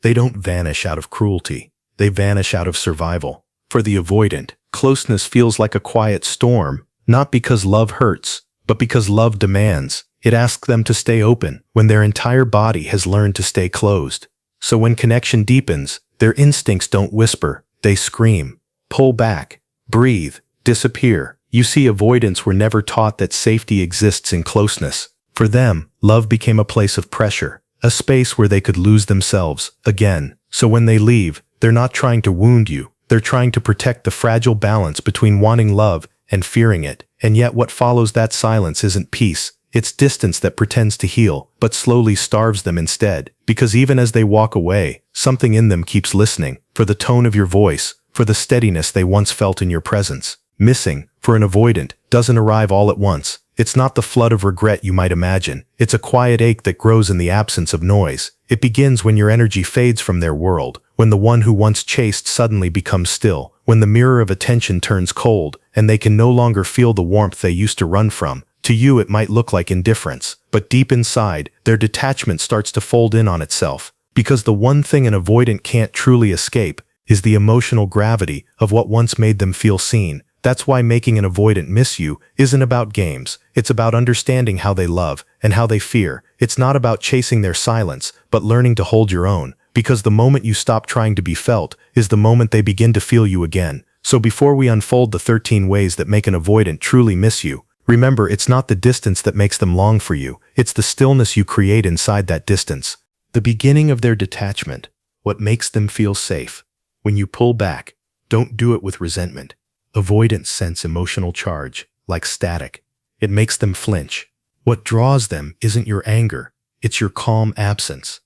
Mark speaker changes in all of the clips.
Speaker 1: They don't vanish out of cruelty. They vanish out of survival. For the avoidant, closeness feels like a quiet storm, not because love hurts, but because love demands. It asks them to stay open when their entire body has learned to stay closed. So when connection deepens, their instincts don't whisper, they scream. Pull back, breathe, disappear. You see, avoidants were never taught that safety exists in closeness. For them, love became a place of pressure, a space where they could lose themselves again. So when they leave, they're not trying to wound you. They're trying to protect the fragile balance between wanting love and fearing it. And yet what follows that silence isn't peace. It's distance that pretends to heal, but slowly starves them instead. Because even as they walk away, something in them keeps listening, for the tone of your voice, for the steadiness they once felt in your presence. Missing, for an avoidant, doesn't arrive all at once. It's not the flood of regret you might imagine. It's a quiet ache that grows in the absence of noise. It begins when your energy fades from their world, when the one who once chased suddenly becomes still, when the mirror of attention turns cold, and they can no longer feel the warmth they used to run from. To you it might look like indifference, but deep inside, their detachment starts to fold in on itself. Because the one thing an avoidant can't truly escape is the emotional gravity of what once made them feel seen. That's why making an avoidant miss you isn't about games. It's about understanding how they love and how they fear. It's not about chasing their silence, but learning to hold your own. Because the moment you stop trying to be felt is the moment they begin to feel you again. So before we unfold the 13 ways that make an avoidant truly miss you, remember, it's not the distance that makes them long for you. It's the stillness you create inside that distance. The beginning of their detachment, what makes them feel safe. When you pull back, don't do it with resentment. Avoidants sense emotional charge, like static. It makes them flinch. What draws them isn't your anger, it's your calm absence.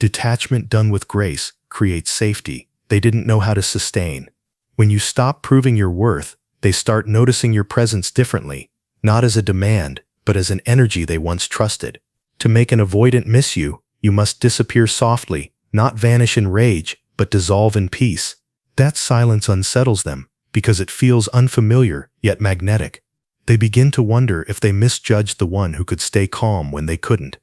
Speaker 1: Detachment done with grace creates safety they didn't know how to sustain. When you stop proving your worth, they start noticing your presence differently, not as a demand, but as an energy they once trusted. To make an avoidant miss you, you must disappear softly, not vanish in rage, but dissolve in peace. That silence unsettles them, because it feels unfamiliar, yet magnetic. They begin to wonder if they misjudged the one who could stay calm when they couldn't.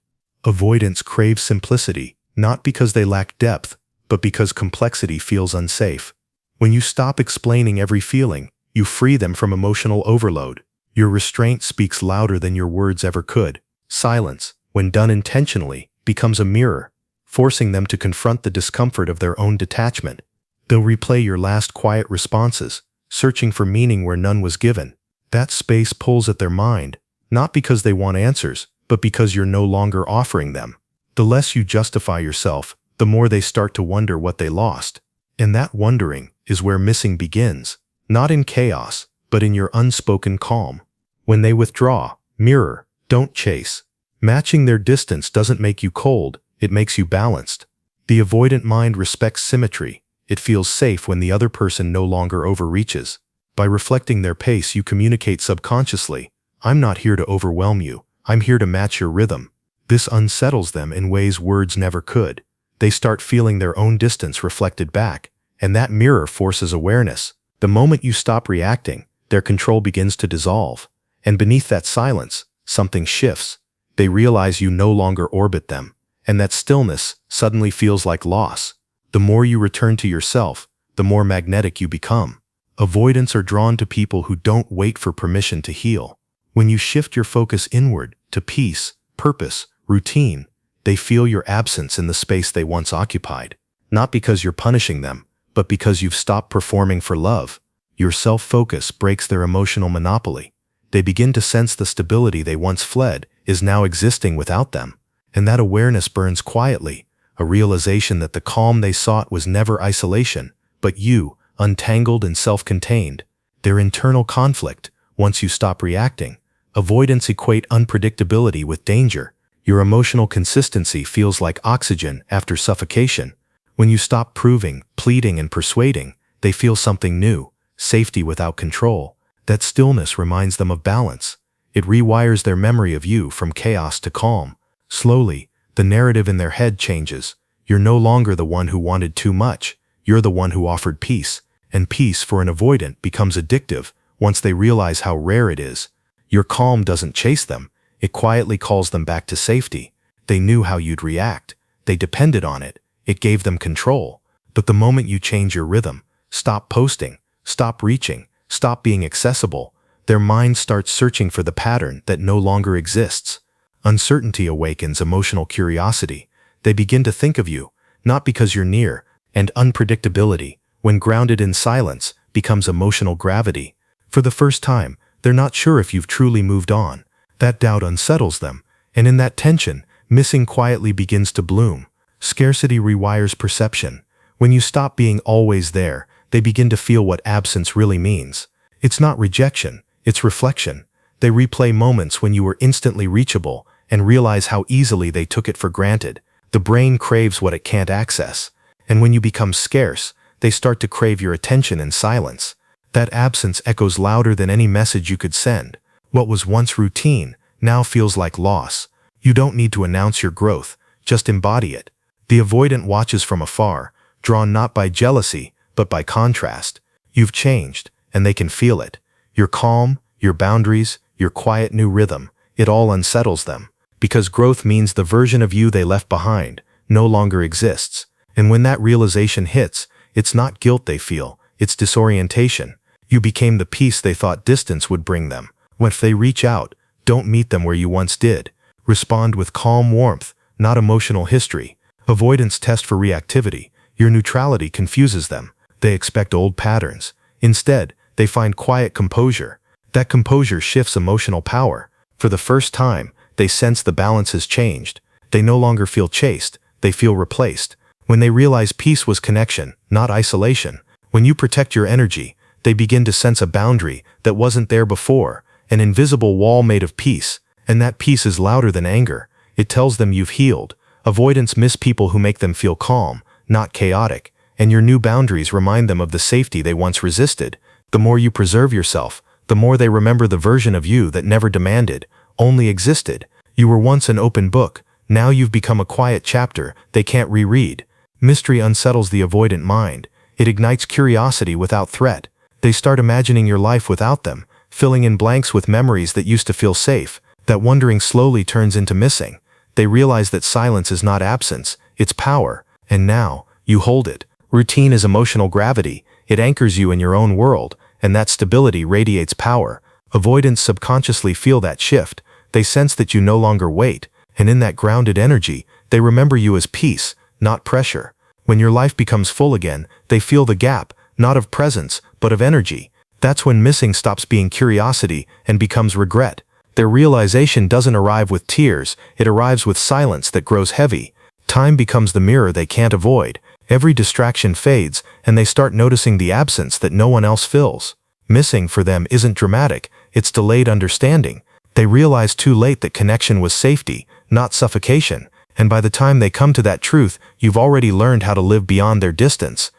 Speaker 1: Avoidants crave simplicity, not because they lack depth, but because complexity feels unsafe. When you stop explaining every feeling, you free them from emotional overload. Your restraint speaks louder than your words ever could. Silence, when done intentionally, becomes a mirror, forcing them to confront the discomfort of their own detachment. They'll replay your last quiet responses, searching for meaning where none was given. That space pulls at their mind, not because they want answers, but because you're no longer offering them. The less you justify yourself, the more they start to wonder what they lost. And that wondering is where missing begins, not in chaos, but in your unspoken calm. When they withdraw, mirror, don't chase. Matching their distance doesn't make you cold, it makes you balanced. The avoidant mind respects symmetry. It feels safe when the other person no longer overreaches. By reflecting their pace, you communicate subconsciously. I'm not here to overwhelm you. I'm here to match your rhythm. This unsettles them in ways words never could. They start feeling their own distance reflected back, and that mirror forces awareness. The moment you stop reacting, their control begins to dissolve. And beneath that silence, something shifts. They realize you no longer orbit them, and that stillness suddenly feels like loss. The more you return to yourself, the more magnetic you become. Avoidants are drawn to people who don't wait for permission to heal. When you shift your focus inward, to peace, purpose, routine, they feel your absence in the space they once occupied. Not because you're punishing them, but because you've stopped performing for love. Your self-focus breaks their emotional monopoly. They begin to sense the stability they once fled is now existing without them. And that awareness burns quietly, a realization that the calm they sought was never isolation, but you, untangled and self-contained. Their internal conflict, once you stop reacting. Avoidants equate unpredictability with danger. Your emotional consistency feels like oxygen after suffocation. When you stop proving, pleading, and persuading, they feel something new, safety without control. That stillness reminds them of balance. It rewires their memory of you from chaos to calm. Slowly, the narrative in their head changes. You're no longer the one who wanted too much. You're the one who offered peace. And peace for an avoidant becomes addictive once they realize how rare it is. Your calm doesn't chase them. It quietly calls them back to safety. They knew how you'd react. They depended on it. it gave them control. But the moment you change your rhythm, stop posting, stop reaching, stop being accessible, their mind starts searching for the pattern that no longer exists. Uncertainty awakens emotional curiosity. They begin to think of you, not because you're near, and unpredictability, when grounded in silence, becomes emotional gravity. For the first time, they're not sure if you've truly moved on. That doubt unsettles them, and in that tension, missing quietly begins to bloom. Scarcity rewires perception. When you stop being always there, they begin to feel what absence really means. It's not rejection, it's reflection. They replay moments when you were instantly reachable and realize how easily they took it for granted. The brain craves what it can't access. And when you become scarce, they start to crave your attention in silence. That absence echoes louder than any message you could send. What was once routine now feels like loss. You don't need to announce your growth, just embody it. The avoidant watches from afar, drawn not by jealousy, but by contrast. You've changed, and they can feel it. Your calm, your boundaries, your quiet new rhythm, it all unsettles them. Because growth means the version of you they left behind no longer exists. And when that realization hits, it's not guilt they feel, it's disorientation. You became the peace they thought distance would bring them. If they reach out, don't meet them where you once did. Respond with calm warmth, not emotional history. Avoidance test for reactivity. Your neutrality confuses them. They expect old patterns. Instead, they find quiet composure. That composure shifts emotional power. For the first time, they sense the balance has changed. They no longer feel chased, they feel replaced. When they realize peace was connection, not isolation. When you protect your energy, they begin to sense a boundary that wasn't there before, an invisible wall made of peace, and that peace is louder than anger. It tells them you've healed. Avoidants miss people who make them feel calm, not chaotic, and your new boundaries remind them of the safety they once resisted. The more you preserve yourself, the more they remember the version of you that never demanded, only existed. You were once an open book, now you've become a quiet chapter they can't reread. Mystery unsettles the avoidant mind. It ignites curiosity without threat. They start imagining your life without them, filling in blanks with memories that used to feel safe. That wondering slowly turns into missing. They realize that silence is not absence, it's power, and now, you hold it. Routine is emotional gravity. It anchors you in your own world, and that stability radiates power. Avoidants subconsciously feel that shift. They sense that you no longer wait, and in that grounded energy, they remember you as peace, not pressure. When your life becomes full again, they feel the gap, not of presence, but of energy. That's when missing stops being curiosity and becomes regret. Their realization doesn't arrive with tears, it arrives with silence that grows heavy. Time becomes the mirror they can't avoid. Every distraction fades, and they start noticing the absence that no one else fills. Missing for them isn't dramatic, it's delayed understanding. They realize too late that connection was safety, not suffocation, and by the time they come to that truth, you've already learned how to live beyond their distance.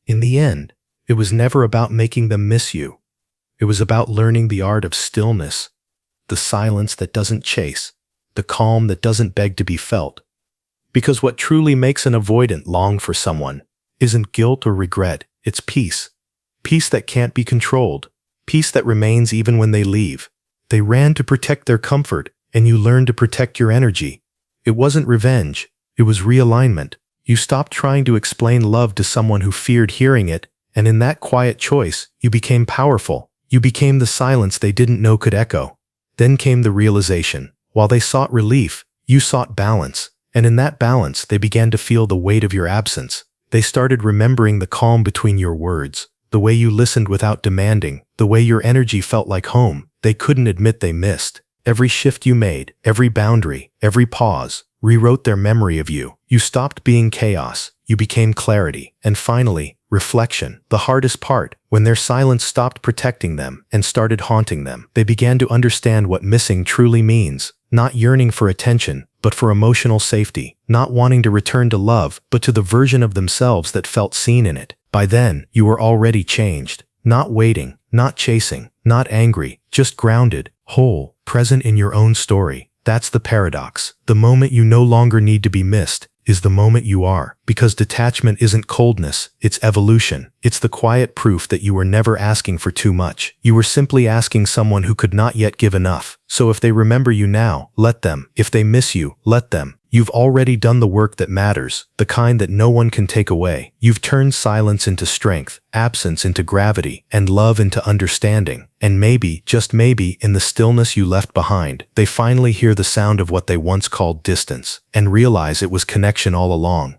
Speaker 1: In the end, it was never about making them miss you. It was about learning the art of stillness, the silence that doesn't chase, the calm that doesn't beg to be felt. Because what truly makes an avoidant long for someone isn't guilt or regret, it's peace. Peace that can't be controlled, peace that remains even when they leave. They ran to protect their comfort, and you learned to protect your energy. It wasn't revenge, it was realignment. You stopped trying to explain love to someone who feared hearing it, and in that quiet choice, you became powerful. You became the silence they didn't know could echo. Then came the realization. While they sought relief, you sought balance, and in that balance they began to feel the weight of your absence. They started remembering the calm between your words, the way you listened without demanding, the way your energy felt like home. They couldn't admit they missed. Every shift you made, every boundary, every pause, rewrote their memory of you. You stopped being chaos, you became clarity, and finally, reflection. The hardest part, when their silence stopped protecting them and started haunting them, they began to understand what missing truly means. Not yearning for attention, but for emotional safety. Not wanting to return to love, but to the version of themselves that felt seen in it. By then, you were already changed. Not waiting, not chasing, not angry, just grounded, whole, present in your own story. That's the paradox. The moment you no longer need to be missed is the moment you are. Because detachment isn't coldness, it's evolution. It's the quiet proof that you were never asking for too much. You were simply asking someone who could not yet give enough. So if they remember you now, let them. If they miss you, let them. You've already done the work that matters, the kind that no one can take away. You've turned silence into strength, absence into gravity, and love into understanding. And maybe, just maybe, in the stillness you left behind, they finally hear the sound of what they once called distance, and realize it was connection all along.